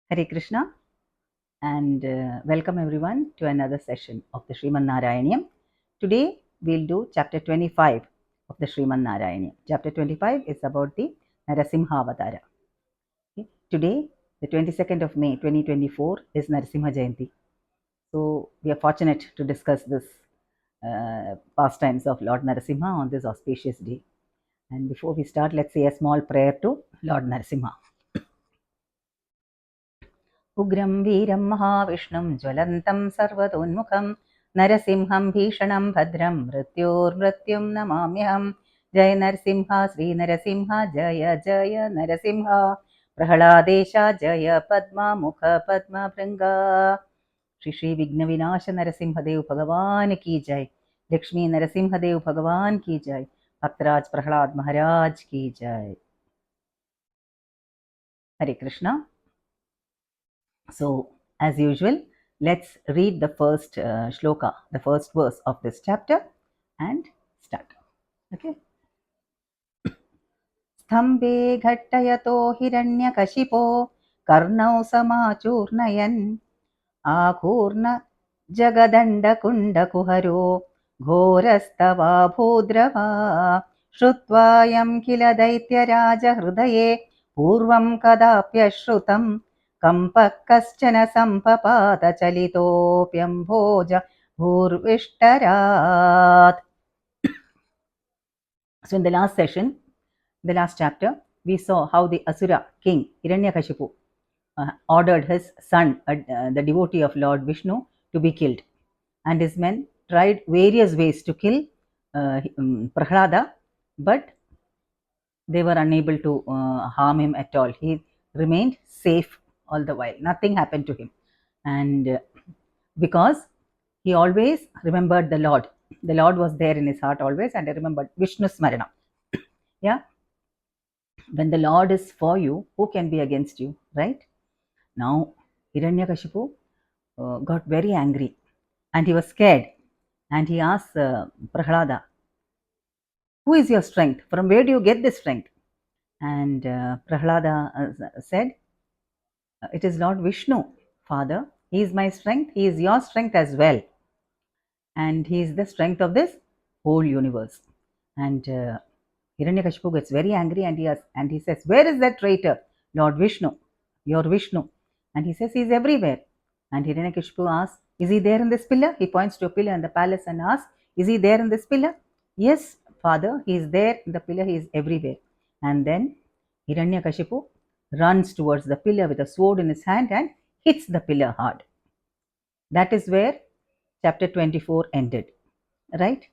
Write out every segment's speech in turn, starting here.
Hare Krishna and welcome everyone to another session of the Sriman Narayaneeyam. Today we'll do chapter 25 of the Sriman Narayaneeyam. Chapter 25 is about the Nrsimha Avataram. Okay. Today, the 22nd of May 2024 is Nrsimha Jayanti. So we are fortunate to discuss this pastimes of Lord Nrsimha on this auspicious day. And before we start, let's say a small prayer to Lord Nrsimha. उग्रं वीरं महाविष्णुं ज्वलन्तं सर्वतोन्मुखं नरसिंहं भीषणं भद्रं मृत्योर्मृत्युं नमाम्यहं जय नरसिंह श्रीनरसिंह जय जय नरसिंह प्रह्लादेश जय पद्ममुख पद्मभृङ्गा श्री श्री विघ्न विनाश नरसिंहदेव भगवान की जय लक्ष्मी नरसिंहदेव भगवान की जय भक्तराज प्रह्लाद महाराज की जय हरे Krishna. So, as usual, let's read the first shloka, the first verse of this chapter and start. Okay. Sthambe ghattayato hiranyakashipo karnau samachurnayam akurna jagadanda kunda kuharo ghorastava bhudrava shrutvayam kila daitya raja hrudaye purvam kadapyashrutam कंपः कश्चन संपपात चलितोऽप्यम्भोज भूर्विष्टरात्. So in the last session, the last chapter, we saw how the Asura king Hiranyakashipu ordered his son, the devotee of Lord Vishnu, to be killed, and his men tried various ways to kill Prahlada, but they were unable to harm him at all. He remained safe all the while. Nothing happened to him. And because he always remembered the Lord was there in his heart always, and I remembered Vishnu Smarana. Yeah. When the Lord is for you, who can be against you, right? Now, Hiranyakashipu got very angry and he was scared, and he asked Prahlada, who is your strength? From where do you get this strength? And Prahlada said, it is Lord Vishnu, Father. He is my strength. He is your strength as well. And he is the strength of this whole universe. And Hiranyakashipu gets very angry, and he says, where is that traitor? Lord Vishnu, your Vishnu. And he says, he is everywhere. And Hiranyakashipu asks, is he there in this pillar? He points to a pillar in the palace and asks, is he there in this pillar? Yes, Father, he is there in the pillar. He is everywhere. And then Hiranyakashipu runs towards the pillar with a sword in his hand and hits the pillar hard. That is where chapter 24 ended, right?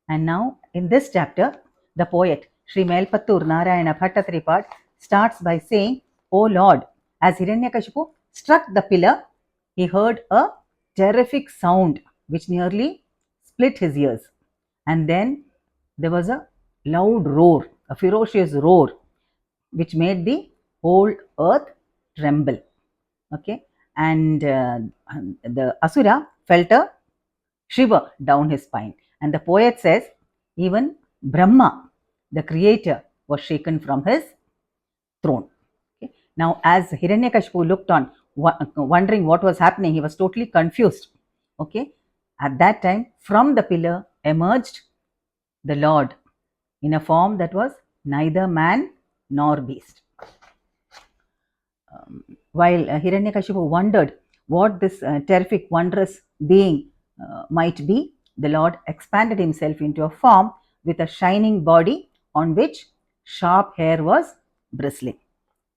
And now in this chapter, the poet Sri Melpattur Narayana Bhattatripad starts by saying, O Lord, as Hiranyakashipu struck the pillar, he heard a terrific sound which nearly split his ears. And then there was a loud roar, a ferocious roar, which made the whole earth tremble. Okay. And the Asura felt a shiver down his spine. And the poet says, even Brahma, the creator, was shaken from his throne. Okay. Now, as Hiranyakashipu looked on, wondering what was happening, he was totally confused. Okay. At that time, from the pillar emerged the Lord in a form that was neither man nor beast. While Hiranyakashipu wondered what this terrific, wondrous being might be, the Lord expanded himself into a form with a shining body on which sharp hair was bristling.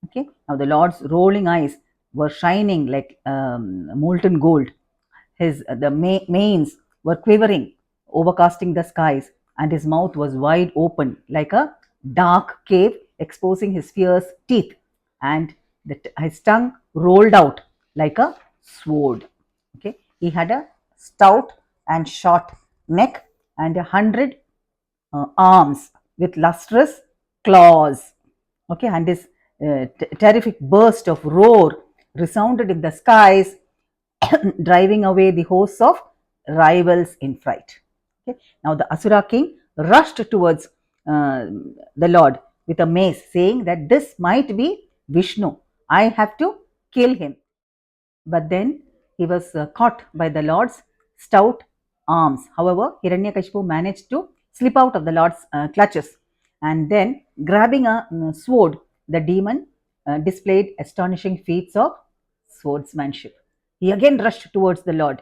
Okay. Now the Lord's rolling eyes were shining like molten gold. The manes were quivering, overcasting the skies, and his mouth was wide open like a dark cave, exposing his fierce teeth, and his tongue rolled out like a sword. Okay. He had a stout and short neck and 100 arms with lustrous claws. Okay. And his terrific burst of roar resounded in the skies, driving away the hosts of rivals in fright. Okay. Now the Asura king rushed towards the Lord with a mace, saying that this might be Vishnu. I have to kill him. but then he was caught by the Lord's stout arms. However, Hiranyakashipu managed to slip out of the Lord's clutches, and then grabbing a sword, the demon displayed astonishing feats of swordsmanship. He again rushed towards the Lord,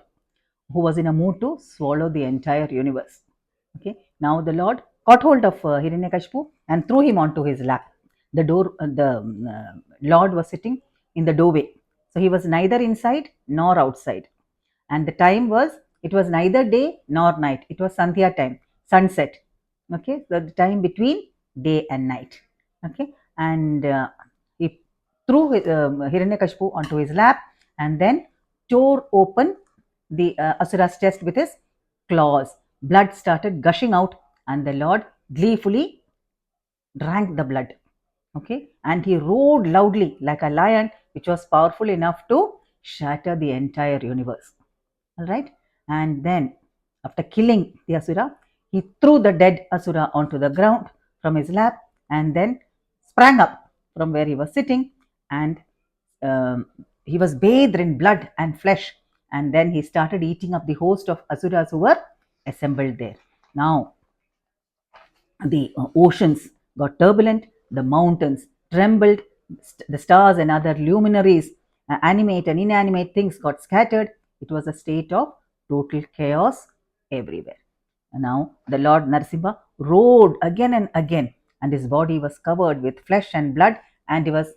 who was in a mood to swallow the entire universe. Okay, now the Lord caught hold of Hiranyakashipu and threw him onto his lap. The Lord was sitting in the doorway, so he was neither inside nor outside. And the time was, it was neither day nor night. It was Sandhya time, sunset. Okay, so the time between day and night. Okay, and he threw Hiranyakashipu onto his lap and then tore open the Asura's chest with his claws. Blood started gushing out, and the Lord gleefully drank the blood. Okay, and he roared loudly like a lion, which was powerful enough to shatter the entire universe. All right, and then after killing the Asura, he threw the dead Asura onto the ground from his lap and then sprang up from where he was sitting, and um, he was bathed in blood and flesh, and then he started eating up the host of Asuras who were assembled there. Now the oceans got turbulent, the mountains trembled, the stars and other luminaries, animate and inanimate things got scattered. It was a state of total chaos everywhere. And now the Lord Nrsimha roared again and again, and his body was covered with flesh and blood, and he was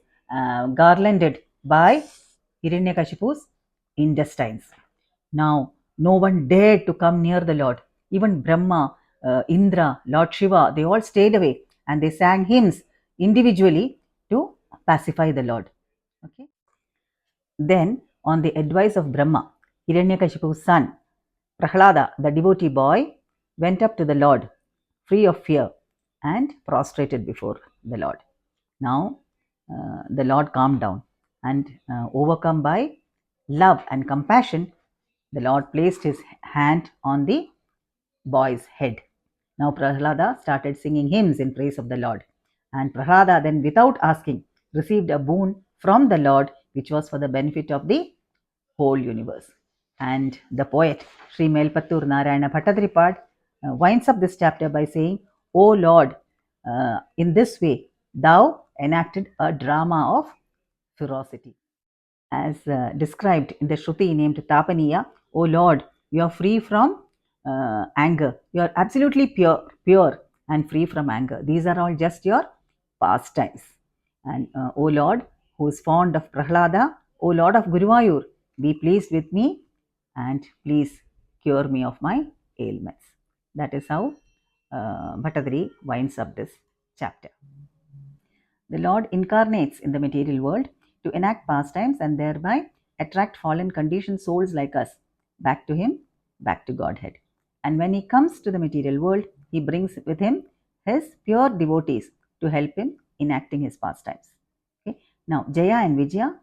garlanded by Hiranyakashipu's intestines. Now, no one dared to come near the Lord. Even Brahma, Indra, Lord Shiva, they all stayed away, and they sang hymns individually to pacify the Lord. Okay. Then, on the advice of Brahma, Hiranyakashipu's son, Prahlada, the devotee boy, went up to the Lord, free of fear, and prostrated before the Lord. Now, the Lord calmed down, and overcome by love and compassion, the Lord placed his hand on the boy's head. Now Prahlada started singing hymns in praise of the Lord. And Prahlada then, without asking, received a boon from the Lord, which was for the benefit of the whole universe. And the poet Sri Melpattur Narayana Bhattadripad winds up this chapter by saying, O Lord, in this way, thou enacted a drama of ferocity. As described in the Shruti named Tapaniya, O Lord, you are free from anger. You are absolutely pure and free from anger. These are all just your pastimes. And O Lord, who is fond of Prahlada, O Lord of Guruvayur, be pleased with me and please cure me of my ailments. That is how Bhattadri winds up this chapter. The Lord incarnates in the material world to enact pastimes and thereby attract fallen conditioned souls like us back to Him, back to Godhead. And when He comes to the material world, He brings with Him His pure devotees to help Him enacting His pastimes. Okay? Now, Jaya and Vijaya,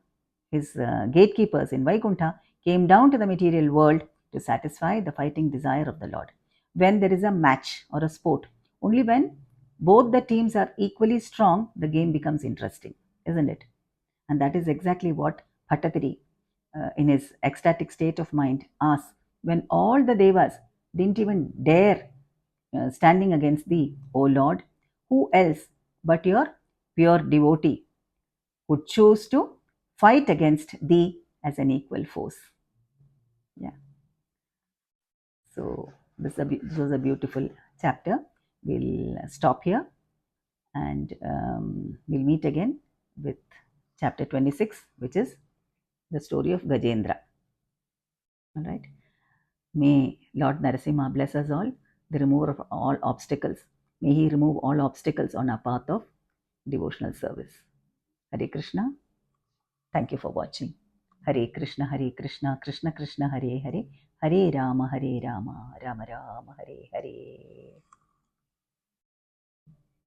His gatekeepers in Vaikuntha, came down to the material world to satisfy the fighting desire of the Lord. When there is a match or a sport, only when both the teams are equally strong, the game becomes interesting, isn't it? And that is exactly what Bhattatiri, in his ecstatic state of mind, asks when all the devas didn't even dare standing against thee, O Lord, who else but your pure devotee would choose to fight against thee as an equal force? Yeah. So this was a beautiful chapter. We'll stop here, and we'll meet again with chapter 26, which is the story of Gajendra. All right. May Lord Narasimha bless us all, the remover of all obstacles. May He remove all obstacles on our path of devotional service. Hare Krishna. Thank you for watching. Hare Krishna, Krishna Krishna, Hare Hare, Hare Rama, Rama Rama, Hare Hare.